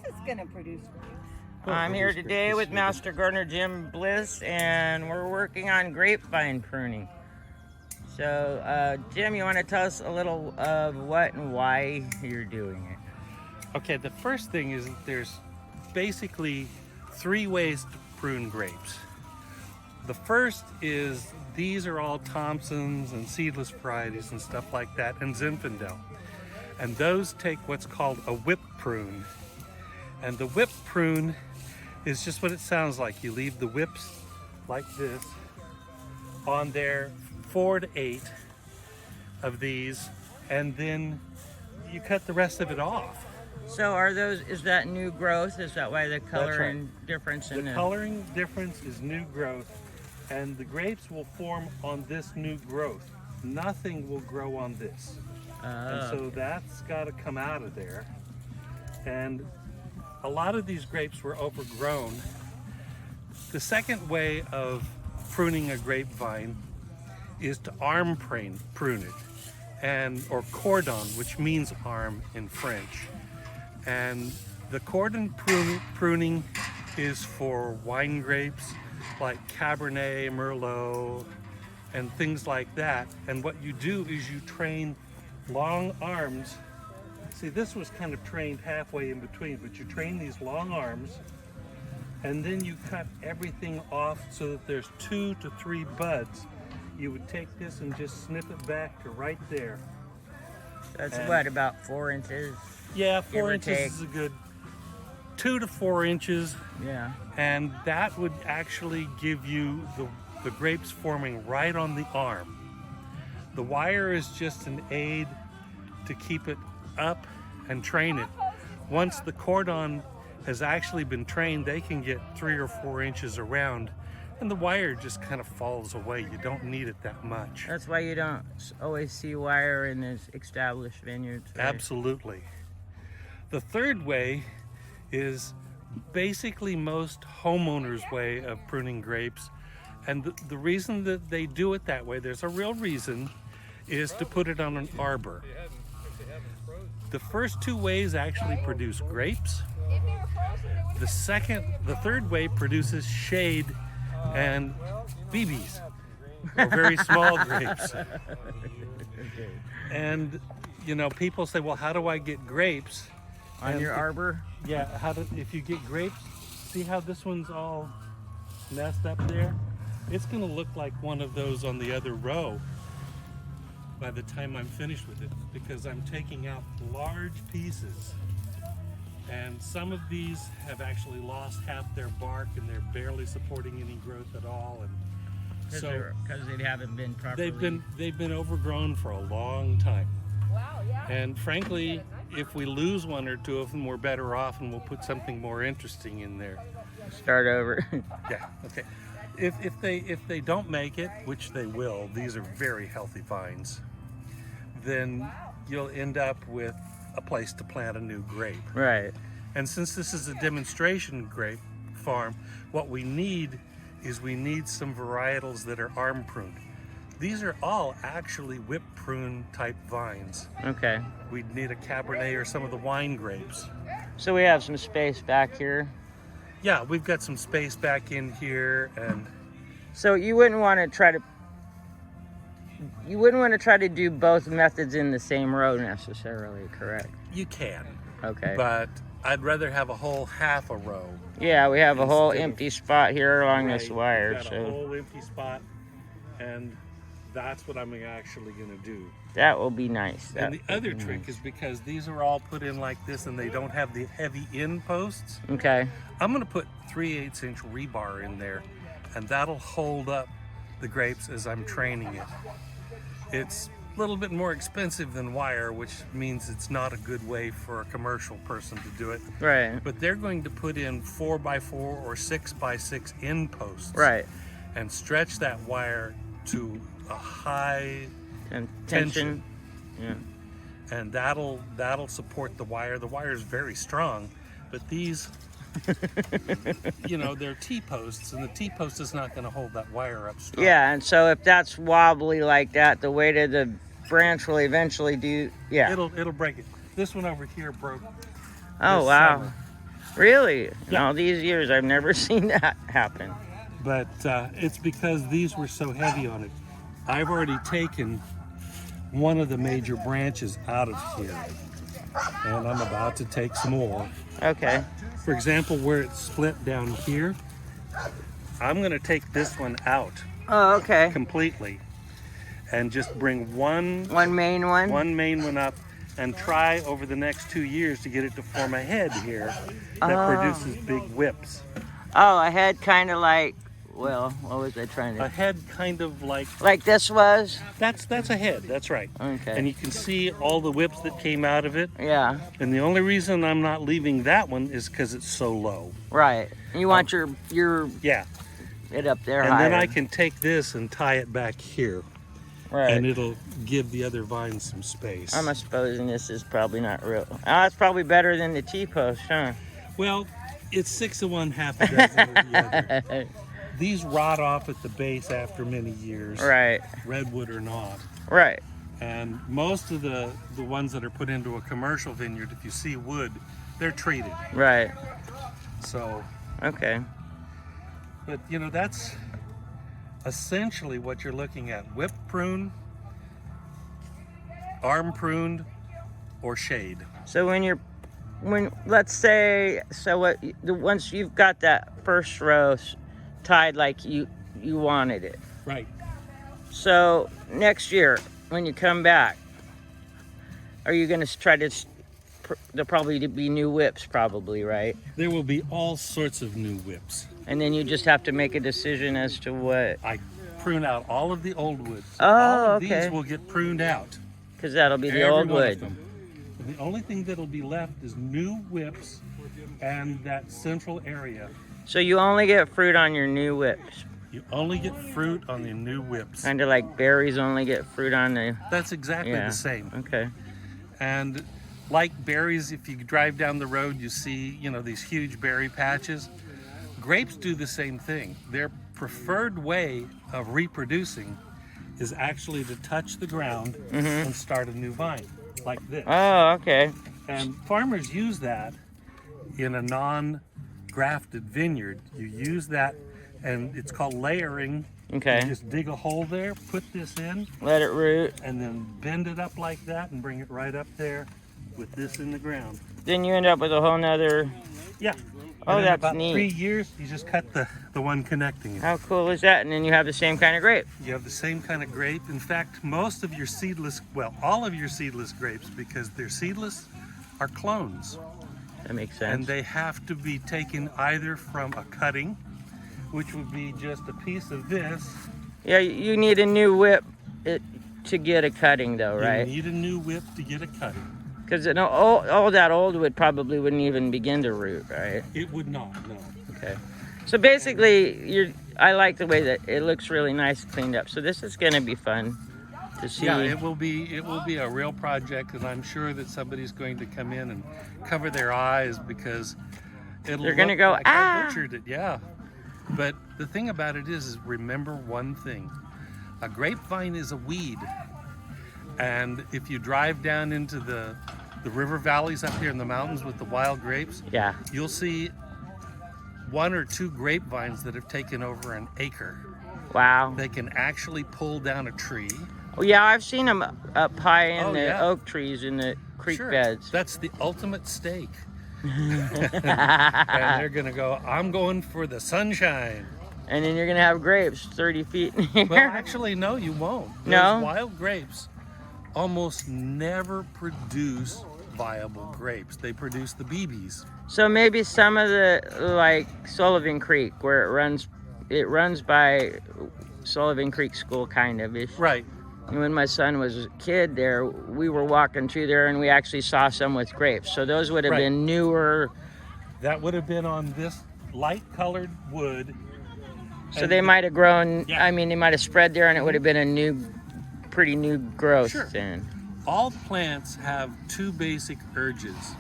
is going to produce grapes. I'm here today with Master Gardener Jim Bliss, and we're working on grapevine pruning. So, Jim, you want to tell us a little of what and why you're doing it? Okay, the first thing is that there's basically 3 ways to prune grapes. The first is these are all Thompsons and seedless varieties and stuff like that, and Zinfandel. And those take what's called a whip prune. And the whip prune is just what it sounds like. You leave the whips like this on there, 4 to 8 of these, and then you cut the rest of it off. So is that new growth? Is that why the coloring difference in the coloring difference is new growth, and the grapes will form on this new growth. Nothing will grow on this. And so that's got to come out of there. And a lot of these grapes were overgrown. The second way of pruning a grapevine is to arm prune it, or cordon, which means arm in French. And the cordon pruning is for wine grapes like Cabernet, Merlot, and things like that. And what you do is you train long arms. See, this was kind of trained halfway in between, but you train these long arms, and then you cut everything off so that there's 2 to 3 buds. You would take this and just snip it back to right there. That's what, about 4 inches? Yeah, 4 inches is a good 2 to 4 inches. Yeah. And that would actually give you the grapes forming right on the arm. The wire is just an aid to keep it up and train it. Once the cordon has actually been trained, they can get 3 or 4 inches around, and the wire just kind of falls away. You don't need it that much. That's why you don't always see wire in these established vineyards. Right? Absolutely. The third way is basically most homeowners' way of pruning grapes, and the reason that they do it that way, there's a real reason, is to put it on an arbor. The first 2 ways actually produce grapes. The third way produces shade and BBs, or very small grapes. And you know, people say, well, how do I get grapes on your arbor? Yeah, if you get grapes, see how this one's all messed up there? It's gonna look like one of those on the other row by the time I'm finished with it, because I'm taking out large pieces. And some of these have actually lost half their bark, and they're barely supporting any growth at all. And because they haven't been properly. They've been overgrown for a long time. Wow, yeah. And frankly, if we lose 1 or 2 of them, we're better off, and we'll put something more interesting in there. Start over. Yeah. Okay. If they don't make it, which they will, these are very healthy vines, then you'll end up with a place to plant a new grape. Right. And since this is a demonstration grape farm, what we need is some varietals that are arm pruned. These are all actually whip prune type vines. Okay. We'd need a Cabernet or some of the wine grapes. So we have some space back here. Yeah, we've got some space back in here, and so you wouldn't want to try to do both methods in the same row necessarily, correct? you can. Okay. But I'd rather have a whole half a row. Yeah, we have a whole empty spot here along this Right, wire. we've got a whole empty spot, and that's what I'm actually going to do. That will be nice. And the other trick is because these are all put in like this and they don't have the heavy end posts. Okay. I'm going to put 3/8 inch rebar in there, and that'll hold up the grapes as I'm training it. It's a little bit more expensive than wire, which means it's not a good way for a commercial person to do it. Right. But they're going to put in 4x4 or 6x6 end posts. Right. And stretch that wire to a high And tension. Yeah. And that'll support the wire. The wire is very strong, but these, they're T-posts, and the T-post is not going to hold that wire up strong. Yeah, and so if that's wobbly like that, the weight of the branch will eventually do. Yeah. It'll break it. This one over here broke. Oh wow. Summer. Really? In Yeah. all these years, I've never seen that happen. But it's because these were so heavy on it. I've already taken one of the major branches out of here, and I'm about to take some more. Okay. For example, where it's split down here, I'm going to take this one out Oh, okay. completely and just bring one Main one? main one up and try over the next 2 years to get it to form a head here that produces big whips. Oh, a head kind of like, well, what was I trying A to... head kind of like this was? that's a head, that's right. Okay. And you can see all the whips that came out of it. Yeah, And the only reason I'm not leaving that one is because it's so low. right. You want your Yeah. it up there And higher. then I can take this and tie it back here. Right. And it'll give the other vines some space. I'm supposing this is probably not real. Oh, it's probably better than the T-post, huh? Well, it's 6 of one, half a dozen of the other. These rot off at the base after many years, Right, redwood or not. right. And most of the ones that are put into a commercial vineyard, if you see wood, they're treated. Right. So, Okay. but you know, that's essentially what you're looking at. Whip prune, arm pruned, or shade. So let's say, so what? Once you've got that first row tied like you wanted it. Right. So next year when you come back, are you going to try to? There'll probably be new whips, probably, right? There will be all sorts of new whips. And then you just have to make a decision as to what. I prune out all of the old woods. Oh, all of okay. these will get pruned out. Because that'll be the Every old one of wood. them. And the only thing that'll be left is new whips and that central area. So you only get fruit on your new whips. You only get fruit on the new whips. Kind of like berries only get fruit on the. That's exactly Yeah. the same. Okay. And like berries, if you drive down the road, you see, you know, these huge berry patches. Grapes do the same thing. Their preferred way of reproducing is actually to touch the ground and start a new vine, like this. Oh, okay. And farmers use that in a non-grafted vineyard. You use that, and it's called layering. Okay. You just dig a hole there, put this in, Let it root. and then bend it up like that and bring it right up there with this in the ground. Then you end up with a whole nother. Yeah. Oh, And in that's about neat. 3 years, you just cut the one connecting it. How cool is that? And then you have the same kind of grape. You have the same kind of grape. In fact, most of your seedless, well, all of your seedless grapes, because they're seedless, are clones. That makes sense. And they have to be taken either from a cutting, which would be just a piece of this. Yeah, you need a new whip to get a cutting, though, right? You need a new whip to get a cutting. Because all that old wood probably wouldn't even begin to root, right? It would not, no. Okay. So basically, I like the way that it looks really nice, cleaned up. So this is going to be fun to see. Yeah, it will be a real project, and I'm sure that somebody's going to come in and cover their eyes because They're gonna look go, like "Ah!" I butchered it. Yeah. But the thing about it is remember one thing. A grapevine is a weed. And if you drive down into the river valleys up here in the mountains with the wild grapes, Yeah. you'll see 1 or 2 grapevines that have taken over an acre. Wow. They can actually pull down a tree. Oh, yeah, I've seen them up high in Oh, the yeah. oak trees in the creek Sure. beds. That's the ultimate steak. And they're gonna go, I'm going for the sunshine. And then you're going to have grapes 30 feet in here. Well, actually, no, you won't. No? Those wild grapes almost never produce viable grapes. They produce the BBs. So maybe some of the, like Sullivan Creek, where it runs by Sullivan Creek School, kind of ish. Right. And when my son was a kid there, we were walking through there and we actually saw some with grapes. So those would have Right. been newer. That would have been on this light colored wood. So And they might have grown, Yeah. I mean, they might have spread there and it would have been a pretty new growth Sure. then. All plants have 2 basic urges.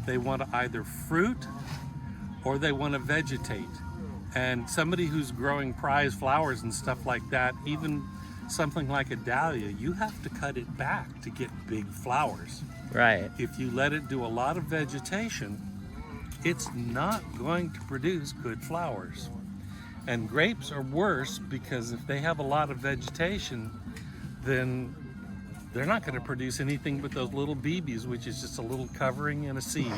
They want to either fruit or they want to vegetate. And somebody who's growing prize flowers and stuff like that, even something like a dahlia, you have to cut it back to get big flowers. Right. If you let it do a lot of vegetation, it's not going to produce good flowers. And grapes are worse because if they have a lot of vegetation, then they're not going to produce anything but those little BBs, which is just a little covering and a seed.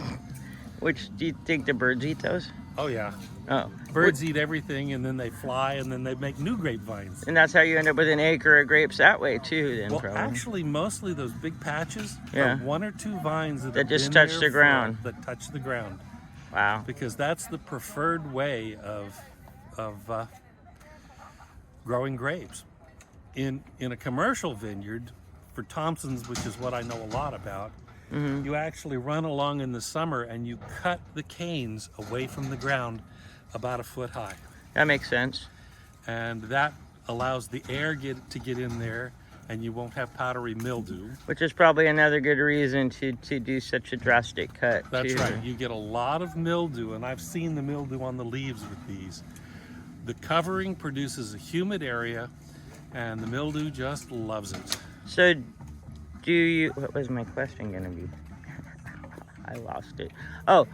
Which, do you think the birds eat those? Oh yeah. Oh. Birds eat everything, and then they fly, and then they make new grapevines. And that's how you end up with an acre of grapes that way too, then, Well, probably. actually, mostly those big patches Yeah. are 1 or 2 vines that have just been touch there the ground. that touch the ground. Wow. Because that's the preferred way of growing grapes. In a commercial vineyard, for Thompson's, which is what I know a lot about, Mm-hmm. you actually run along in the summer and you cut the canes away from the ground about 1 foot high. That makes sense. And that allows the air to get in there, and you won't have powdery mildew. Which is probably another good reason to do such a drastic cut. That's too. right. You get a lot of mildew, and I've seen the mildew on the leaves with these. The covering produces a humid area, and the mildew just loves it. So, what was my question gonna be? I lost it. Oh,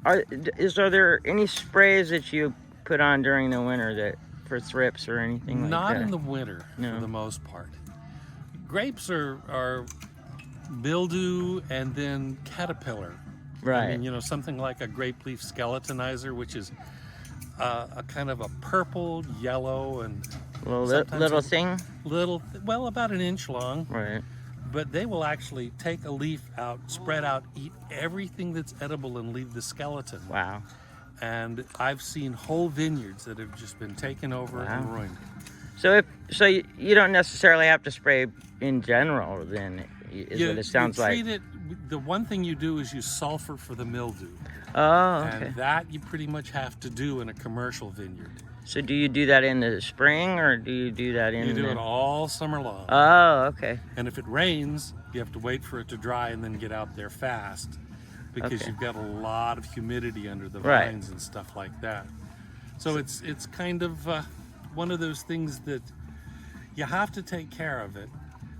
are there any sprays that you put on during the winter that for thrips or anything like that? Not in the winter, No. for the most part. Grapes are mildew and then caterpillar. Right. I mean, something like a grape leaf skeletonizer, which is a kind of a purple, yellow, and Little thing? well, about 1 inch long. Right. But they will actually take a leaf out, spread out, eat everything that's edible, and leave the skeleton. Wow. And I've seen whole vineyards that have just been taken over and Wow. ruined. So you don't necessarily have to spray in general, then, is what it sounds you like. treat it, the one thing you do is you sulfur for the mildew. Oh, okay. And that you pretty much have to do in a commercial vineyard. So do you do that in the spring, or do you do that in You do the... it all summer long. Oh, okay. And if it rains, you have to wait for it to dry and then get out there fast, because Okay. you've got a lot of humidity under the Right. vines and stuff like that. So it's kind of one of those things that you have to take care of it.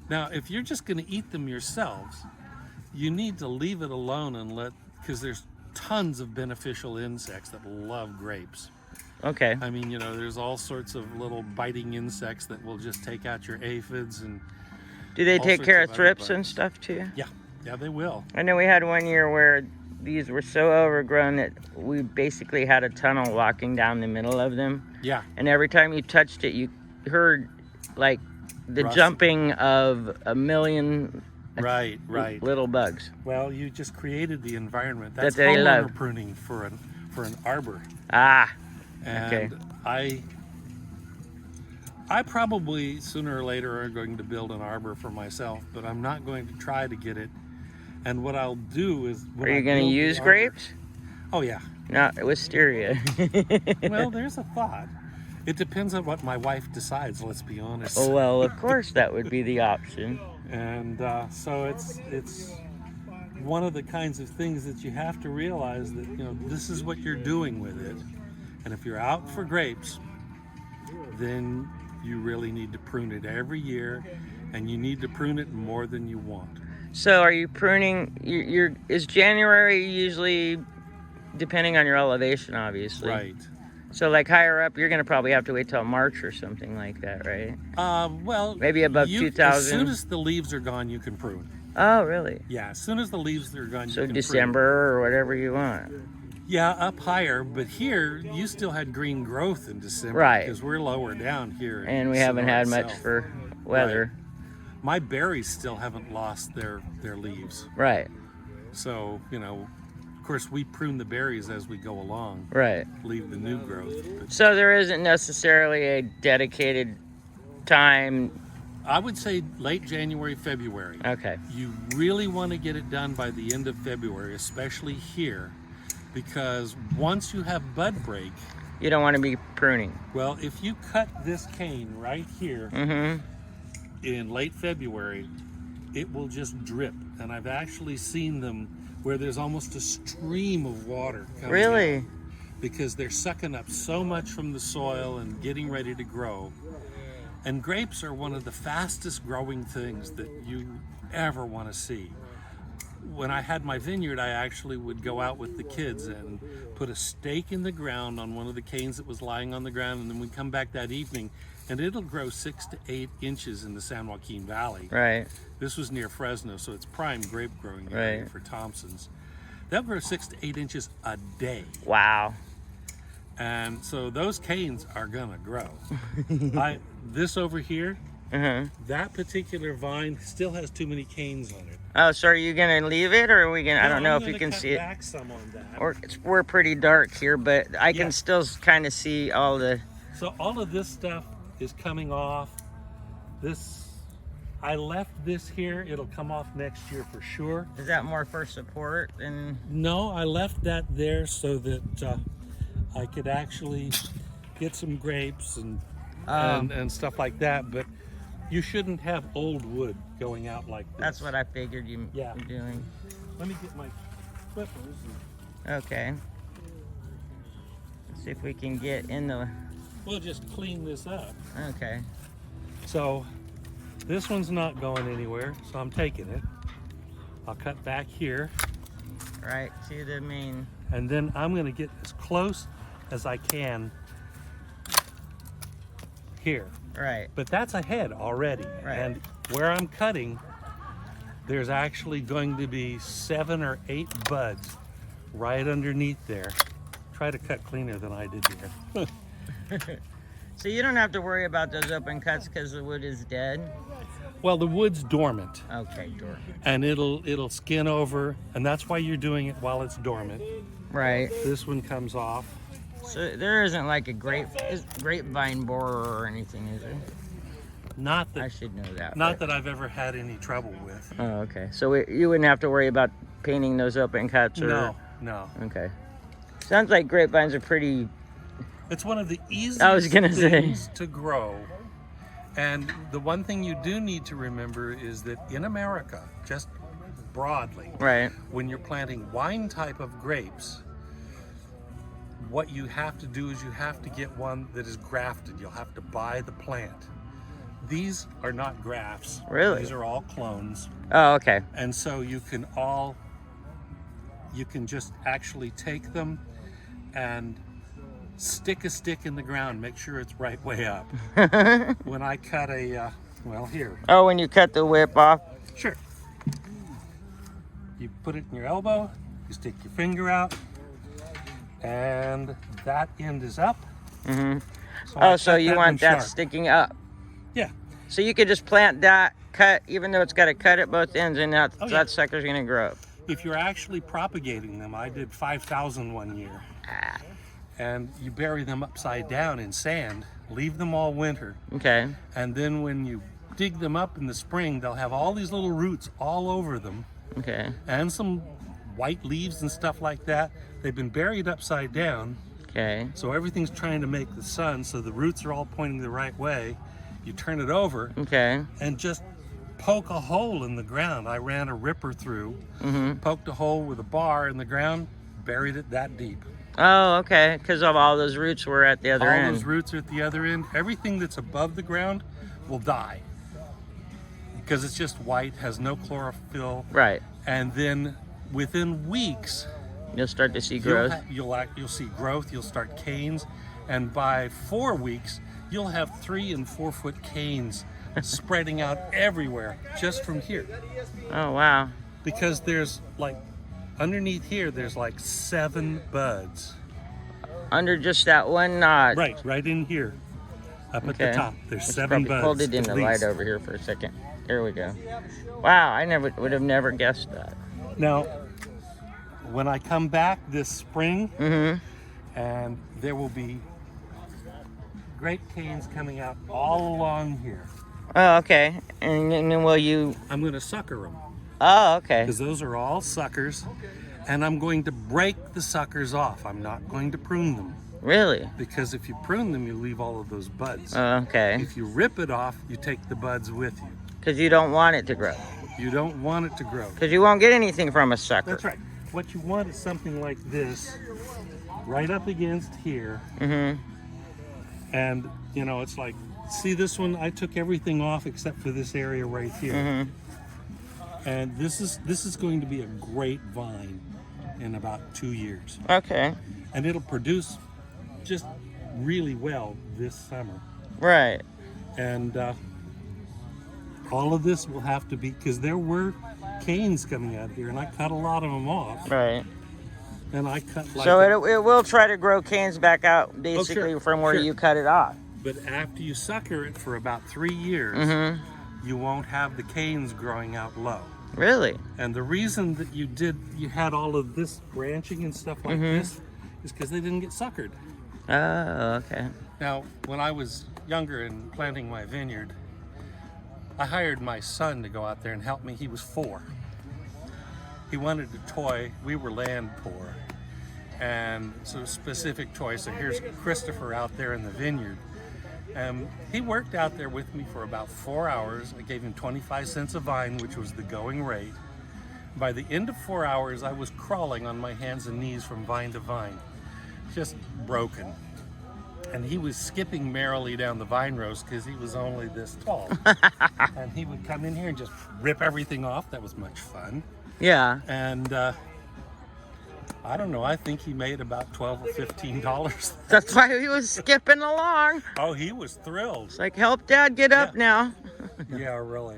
Now, if you're just going to eat them yourselves, you need to leave it alone and because there's tons of beneficial insects that love grapes. Okay. I mean, there's all sorts of little biting insects that will just take out your aphids, and Do they all take sorts care of of other thrips and bugs. stuff too? yeah, they will. I know we had one year where these were so overgrown that we basically had a tunnel walking down the middle of them. Yeah. And every time you touched it, you heard like the Rust. jumping of a million Right. little bugs. Well, you just created the environment. That's That they homeowner love. pruning for an arbor. Ah, And okay. I probably sooner or later are going to build an arbor for myself, but I'm not going to try to get it. And what I'll do is, Are you going to use grapes? Oh yeah. Not wisteria. Well, there's a thought. It depends on what my wife decides. Let's be honest. Oh, well, of course that would be the option. And so it's one of the kinds of things that you have to realize that this is what you're doing with it. And if you're out for grapes, then you really need to prune it every year, and you need to prune it more than you want. So are you pruning, is January usually, depending on your elevation, obviously? Right. So like higher up, you're going to probably have to wait till March or something like that, right? Well, Maybe above 2,000? As soon as the leaves are gone, you can prune. Oh, really? Yeah, as soon as the leaves are gone, So you can December or whatever you want. prune. Yeah, up higher, but here you still had green growth in December. Right. Because we're lower down here. And we in haven't had Sonora much itself. for weather. My berries still haven't lost their leaves. Right, So, of course, we prune the berries as we go along, right. leave the new growth. But So there isn't necessarily a dedicated time. I would say late January, February. Okay. You really want to get it done by the end of February, especially here, because once you have bud break, You don't want to be pruning. well, if you cut this cane right here Mm-hmm. in late February, it will just drip. And I've actually seen them where there's almost a stream of water coming Really? out, because they're sucking up so much from the soil and getting ready to grow. And grapes are one of the fastest growing things that you ever want to see. when I had my vineyard, I actually would go out with the kids and put a stake in the ground on one of the canes that was lying on the ground, and then we'd come back that evening, and it'll grow 6 to 8 inches in the San Joaquin Valley. Right. This was near Fresno, so it's prime grape growing area for Thompson's. They'll grow 6 to 8 inches a day. Wow. And so those canes are gonna grow. This over here, that particular vine still has too many canes on it. Oh, so are you gonna leave it, or are we gonna? No, I don't know I'm if you gonna can cut see it. back some on that. Or we're pretty dark here, but I can still kind of see all the. So all of this stuff is coming off. I left this here. It'll come off next year for sure. Is that more for support than? No, I left that there so that I could actually get some grapes and stuff like that. But you shouldn't have old wood going out like this. That's what I figured you were doing. Let me get my clippers. Okay. Let's see if we can get in the. We'll just clean this up. Okay. So this one's not going anywhere, so I'm taking it. I'll cut back here. Right to the main. And then I'm gonna get as close as I can here. Right. But that's ahead already. Right. And where I'm cutting, there's actually going to be 7 or 8 buds right underneath there. Try to cut cleaner than I did here. So you don't have to worry about those open cuts because the wood is dead? Well, the wood's dormant. Okay, dormant. And it'll skin over, and that's why you're doing it while it's dormant. Right. This one comes off. So there isn't like a grapevine borer or anything, is there? Not that I should know that. Not that I've ever had any trouble with. Oh, okay. So you wouldn't have to worry about painting those open cuts, or? No. Okay. Sounds like grapevines are pretty. It's one of the easiest things to grow. And the one thing you do need to remember is that in America, just broadly, right, when you're planting wine type of grapes, what you have to do is you have to get one that is grafted. You'll have to buy the plant. These are not grafts. Really? These are all clones. Oh, okay. And so you can just actually take them and stick a stick in the ground, make sure it's right way up. When I cut here. Oh, when you cut the whip off? Sure. You put it in your elbow, you stick your finger out, and that end is up. Mm-hmm. So you want that sticking up? Yeah. So you could just plant that cut, even though it's got a cut at both ends, and that sucker's gonna grow up. If you're actually propagating them, I did 5,000 one year. And you bury them upside down in sand, leave them all winter. Okay. And then when you dig them up in the spring, they'll have all these little roots all over them. Okay. And some white leaves and stuff like that. They've been buried upside down. Okay. So everything's trying to make the sun, so the roots are all pointing the right way. You turn it over. Okay. And just poke a hole in the ground. I ran a ripper through, poked a hole with a bar in the ground, buried it that deep. Oh, okay. Because of all those roots were at the other end. All those roots are at the other end. Everything that's above the ground will die because it's just white, has no chlorophyll. Right. And then within weeks, you'll start to see growth. You'll see growth. You'll start canes, and by 4 weeks, you'll have 3 and 4 foot canes spreading out everywhere just from here. Oh wow! Because there's underneath here, there's 7 buds. Under just that one knot. Right in here, up at the top. There's 7 buds. Hold it in the light over here for a second. There we go. Wow, I would have never guessed that. Now, when I come back this spring, and there will be grape canes coming out all along here. Oh, okay. And then will you? I'm going to sucker them. Oh, okay. Because those are all suckers, and I'm going to break the suckers off. I'm not going to prune them. Really? Because if you prune them, you leave all of those buds. Okay. If you rip it off, you take the buds with you. Because you don't want it to grow. You don't want it to grow. Because you won't get anything from a sucker. That's right. What you want is something like this, right up against here. And, it's like, see this one? I took everything off except for this area right here. And this is going to be a great vine in about 2 years. Okay. And it'll produce just really well this summer. Right. And all of this will have to be, because there were canes coming out here, and I cut a lot of them off. Right. And I cut like... So it will try to grow canes back out basically from where you cut it off. But after you sucker it for about 3 years, you won't have the canes growing out low. Really? And the reason that you had all of this branching and stuff like this is because they didn't get suckered. Oh, okay. Now, when I was younger and planting my vineyard, I hired my son to go out there and help me. He was 4. He wanted a toy. We were land poor. And so specific toy. So here's Christopher out there in the vineyard. He worked out there with me for about 4 hours. I gave him 25 cents a vine, which was the going rate. By the end of 4 hours, I was crawling on my hands and knees from vine to vine, just broken. And he was skipping merrily down the vine rows because he was only this tall. And he would come in here and just rip everything off. That was much fun. Yeah. And I don't know, I think he made about $12 or $15. That's why he was skipping along. Oh, he was thrilled. It's like, help Dad get up now. Yeah, really.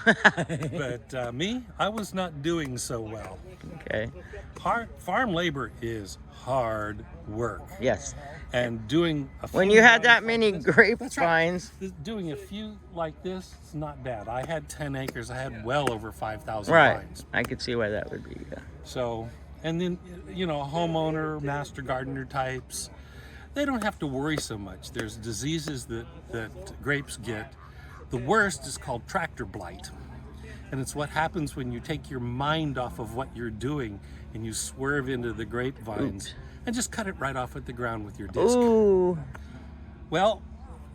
But me, I was not doing so well. Okay. Farm labor is hard work. Yes. And doing a few when you had vines that many grapevines. Right. Doing a few like this, it's not bad. I had 10 acres. I had well over 5,000 right. vines. I could see why that would be. Yeah. So, and then, you know, homeowner, master gardener types, they don't have to worry so much. There's diseases that grapes get. The worst is called tractor blight. And it's what happens when you take your mind off of what you're doing and you swerve into the grapevines. Oops. And just cut it right off at the ground with your disc. Ooh. Well,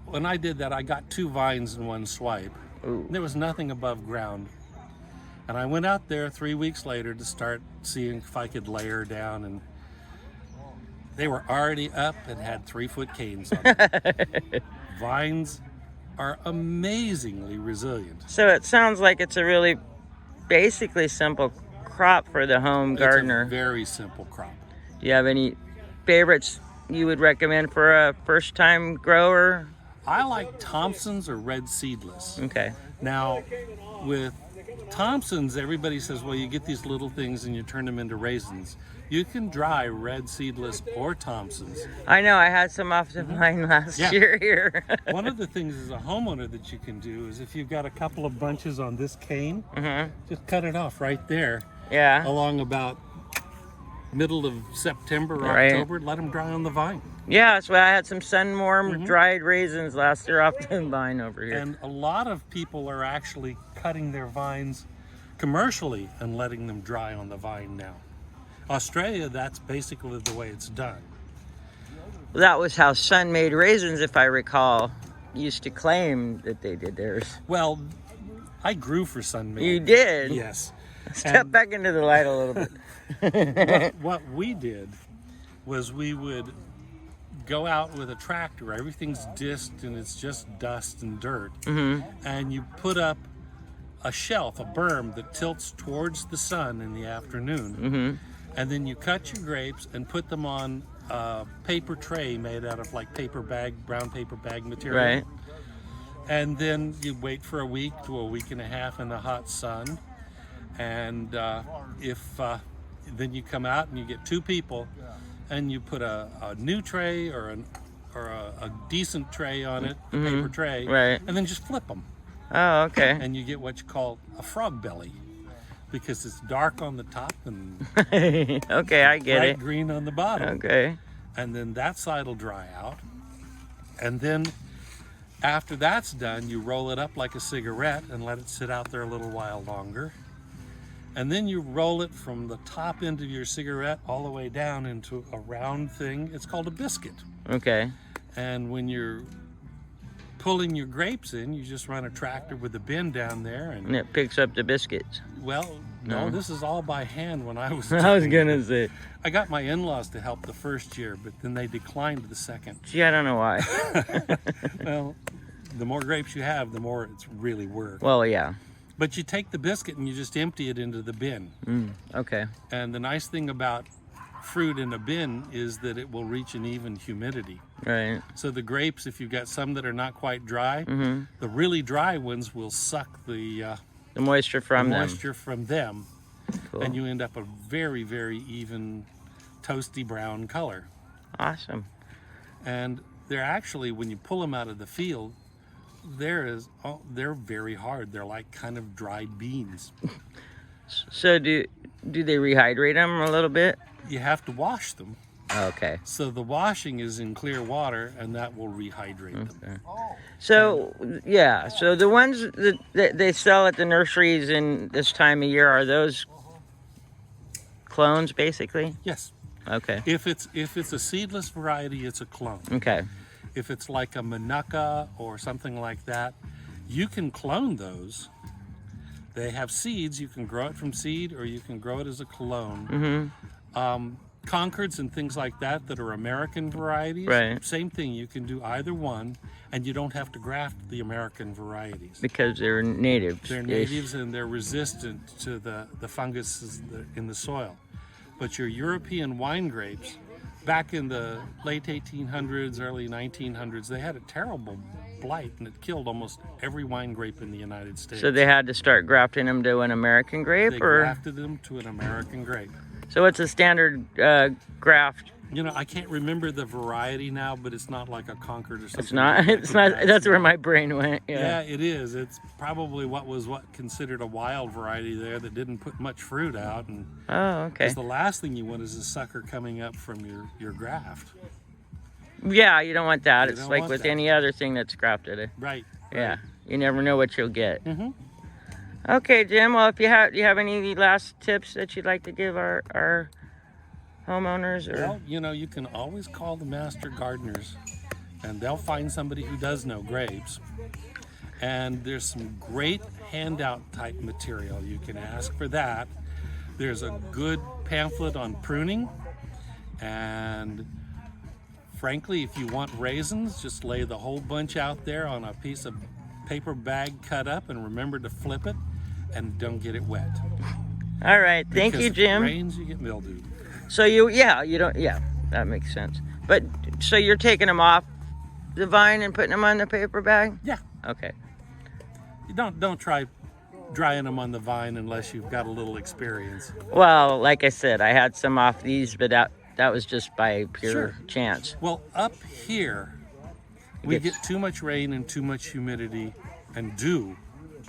when I did that, I got 2 vines in one swipe. Ooh. There was nothing above ground. And I went out there 3 weeks later to start seeing if I could layer down, and they were already up and had 3-foot canes on them. Vines are amazingly resilient. So it sounds like it's a really basically simple crop for the home gardener. It's a very simple crop. Do you have any favorites you would recommend for a first-time grower? I like Thompson's or red seedless. Okay. Now, with Thompson's, everybody says, well, you get these little things and you turn them into raisins. You can dry red seedless or Thompson's. I know, I had some off of mine last year here. One of the things as a homeowner that you can do is if you've got a couple of bunches on this cane, just cut it off right there. Yeah. Along about middle of September or October, let them dry on the vine. Yeah, that's why I had some sun-warmed dried raisins last year off the vine over here. And a lot of people are actually cutting their vines commercially and letting them dry on the vine now. Australia, that's basically the way it's done. That was how Sun-Made Raisins, if I recall, used to claim that they did theirs. Well, I grew for Sun-Made. You did? Yes. Step back into the light a little bit. What we did was we would go out with a tractor. Everything's disked and it's just dust and dirt. And you put up a shelf, a berm that tilts towards the sun in the afternoon. And then you cut your grapes and put them on a paper tray made out of like brown paper bag material. Right. And then you wait for a week to a week and a half in the hot sun. And then you come out and you get 2 people and you put a new tray or a decent tray on it, a paper tray, and then just flip them. Oh, okay. And you get what you call a frog belly because it's dark on the top and okay, I get bright it. green on the bottom. Okay. And then that side will dry out. And then after that's done, you roll it up like a cigarette and let it sit out there a little while longer. And then you roll it from the top end of your cigarette all the way down into a round thing. It's called a biscuit. Okay. And when you're pulling your grapes in, you just run a tractor with a bin down there. And it picks up the biscuits. Well, no, this is all by hand when I was I was going to say. I got my in-laws to help the first year, but then they declined the second. Gee, I don't know why. Well, the more grapes you have, the more it's really work. Well, yeah. But you take the biscuit and you just empty it into the bin. Okay. And the nice thing about fruit in a bin is that it will reach an even humidity. Right. So the grapes, if you've got some that are not quite dry, the really dry ones will suck the moisture from them. Cool. And you end up a very, very even toasty brown color. Awesome. And they're actually, when you pull them out of the field, they're very hard. They're like kind of dried beans. So do they rehydrate them a little bit? You have to wash them. Okay. So the washing is in clear water, and that will rehydrate them. So yeah, so the ones that they sell at the nurseries in this time of year, are those clones basically? Yes. Okay. If it's a seedless variety, it's a clone. Okay. If it's like a Manuka or something like that, you can clone those. They have seeds. You can grow it from seed, or you can grow it as a clone. Concords and things like that are American varieties. Right. Same thing. You can do either one, and you don't have to graft the American varieties. Because they're natives. They're natives, and they're resistant to the fungus in the soil. But your European wine grapes, back in the late 1800s, early 1900s, they had a terrible blight, and it killed almost every wine grape in the United States. So they had to start grafting them to an American grape? They or grafted them to an American grape. So what's a standard graft? You know, I can't remember the variety now, but it's not like a Concord or something. It's not. It's not. That's where my brain went. Yeah, it is. It's probably what considered a wild variety there that didn't put much fruit out. And oh, okay. because the last thing you want is a sucker coming up from your graft. Yeah, you don't want that. It's don't like want with that. any other thing that's grafted. Right. Yeah, you never know what you'll get. Mm-hmm. Okay, Jim. Well, if you have any last tips that you'd like to give our homeowners, or Well, you know, you can always call the master gardeners, and they'll find somebody who does know grapes. And there's some great handout type material. You can ask for that. There's a good pamphlet on pruning, and frankly, if you want raisins, just lay the whole bunch out there on a piece of paper bag cut up, and remember to flip it, and don't get it wet. all right. Thank Because you, Jim. If it rains, you get mildew. So that makes sense. But so you're taking them off the vine and putting them on the paper bag? Yeah. Okay. You don't try drying them on the vine unless you've got a little experience. Well, like I said, I had some off these, but that was just by pure Sure. chance. Well, up here, we gets- get too much rain and too much humidity and dew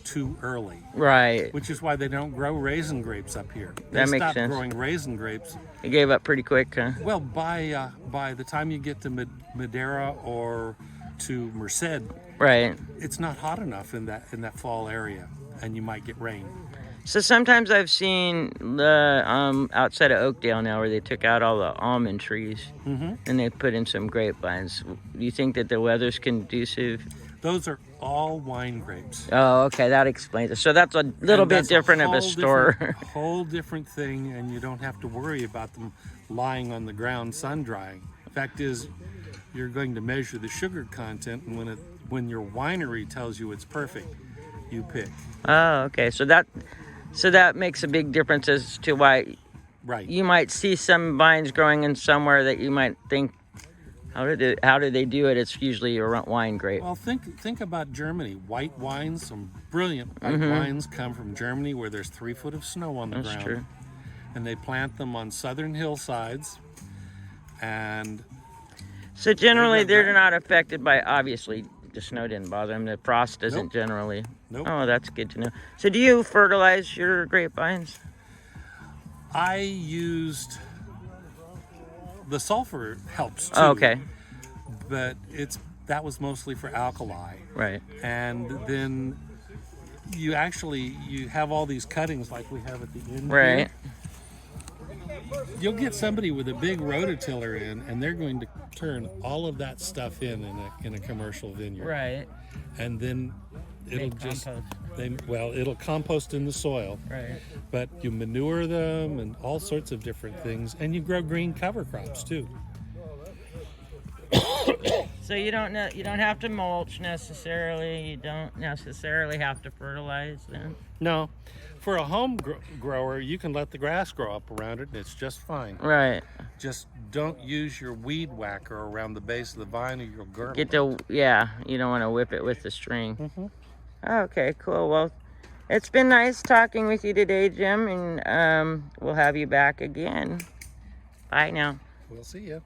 too early, Right. which is why they don't grow raisin grapes up here. They That makes stopped sense. growing raisin grapes. It gave up pretty quick, huh? Well, by the time you get to Madera or to Merced, Right. it's not hot enough in that fall area, and you might get rain. So sometimes I've seen the outside of Oakdale now where they took out all the almond trees and they put in some grapevines. Do you think that the weather's conducive? Those are all wine grapes. Oh, okay, that explains it. So that's a little And bit that's different of a whole store. whole different thing, and you don't have to worry about them lying on the ground sun drying. Fact is, you're going to measure the sugar content, and when your winery tells you it's perfect, you pick. Oh, okay. So that makes a big difference as to why Right. you might see some vines growing in somewhere that you might think, how do they do it? It's usually a wine grape. Well, think about Germany. White wines, some brilliant white wines come from Germany where there's 3 foot of snow on the That's ground. true. And they plant them on southern hillsides, and So generally, They're they're not affected by, obviously, the snow didn't bother them. The frost doesn't Nope. generally. Nope. Oh, that's good to know. So do you fertilize your grapevines? I used the sulfur helps too. Oh, okay. But that was mostly for alkali. Right. And then you have all these cuttings like we have at the end. Right. Here. You'll get somebody with a big rototiller in, and they're going to turn all of that stuff in a commercial vineyard. Right. And then it'll it'll compost in the soil. Right. But you manure them and all sorts of different things, and you grow green cover crops too. So you don't have to mulch necessarily. You don't necessarily have to fertilize then. No, for a home grower, you can let the grass grow up around it, and it's just fine. Right. Just don't use your weed whacker around the base of the vine, or you'll girdle. You don't want to whip it with the string. Okay, cool. Well, it's been nice talking with you today, Jim, and we'll have you back again. Bye now. We'll see you.